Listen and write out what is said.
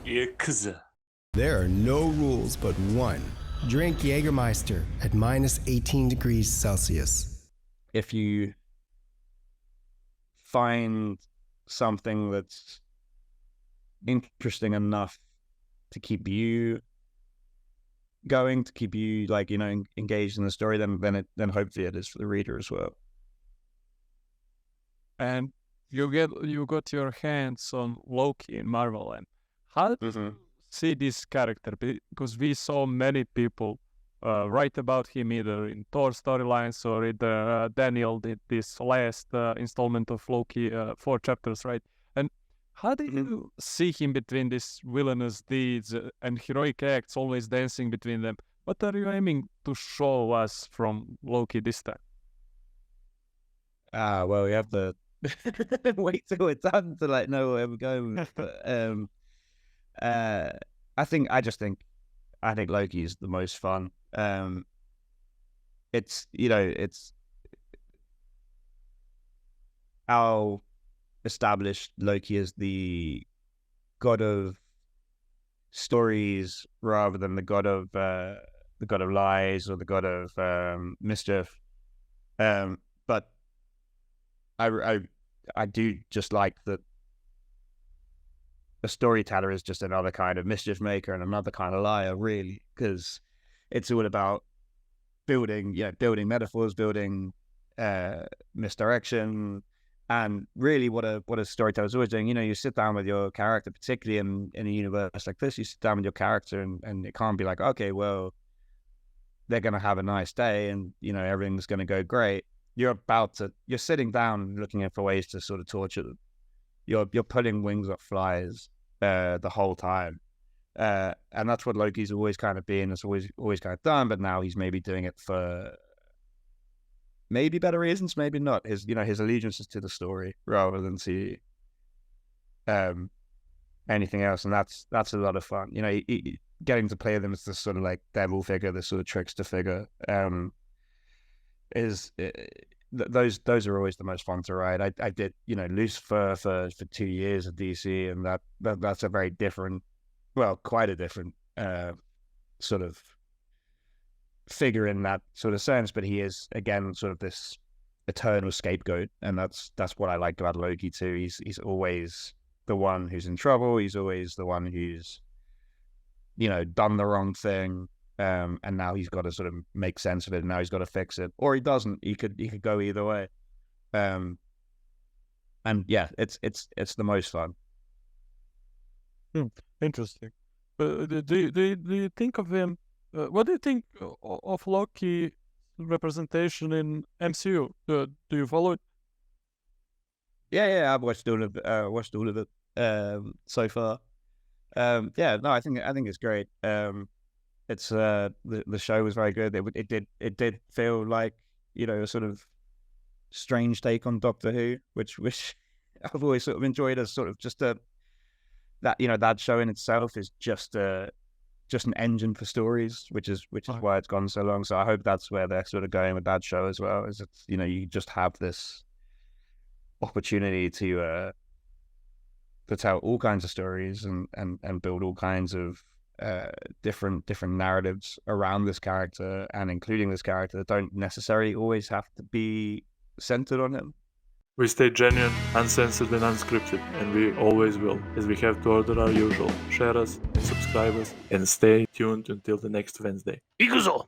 Yakuza. There are no rules but one. Drink Jägermeister at minus 18 degrees Celsius. If you find something that's interesting enough to keep you going, to keep you engaged in the story, then hopefully it is for the reader as well. And you got your hands on Loki in Marvel, and how do you see this character? Because we saw many people write about him either in Thor storylines or either Daniel did this last installment of Loki, 4 chapters, right? And how do you see him between these villainous deeds and heroic acts, always dancing between them? What are you aiming to show us from Loki this time? Well, we have to wait till it's done to know where we're going with it. But I think Loki is the most fun. It's how established Loki is the god of stories rather than the god of lies or the god of mischief. But I do just like that a storyteller is just another kind of mischief maker and another kind of liar, really, because it's all about building metaphors, building misdirection, and really what a storyteller is always doing. You sit down with your character, particularly in a universe like this. You sit down with your character, and it can't be like, okay, well, they're gonna have a nice day, and everything's gonna go great. You're sitting down and looking for ways to sort of torture them. You're pulling wings off flies the whole time, and that's what Loki's always kind of been. It's always kind of done, but now he's maybe doing it for maybe better reasons, maybe not. His allegiance is to the story rather than to anything else, and that's a lot of fun. Getting to play them as this sort of like devil figure, this sort of trickster figure. Those are always the most fun to write. I did Lucifer for 2 years at DC, and that's a very different, quite a different sort of figure in that sort of sense. But he is again sort of this eternal scapegoat, and that's what I like about Loki too. He's always the one who's in trouble. He's always the one who's done the wrong thing. And now he's got to sort of make sense of it, and now he's got to fix it, or he doesn't. He could go either way. And yeah, it's the most fun. Interesting. Do you think of him? What do you think of Loki representation in MCU? Do you follow it? Yeah, I've watched all of it so far. I think it's great. It's the show was very good. It did feel like a sort of strange take on Doctor Who, which I've always sort of enjoyed as sort of just that show in itself is just an engine for stories, which is why it's gone so long. So I hope that's where they're sort of going with that show as well. Is it's you just have this opportunity to tell all kinds of stories and build all kinds of different narratives around this character, and including this character that don't necessarily always have to be centered on him. We stay genuine, uncensored and unscripted, and we always will, as we have to order our usual. Share us and subscribe us, and stay tuned until the next Wednesday. Ikuzo!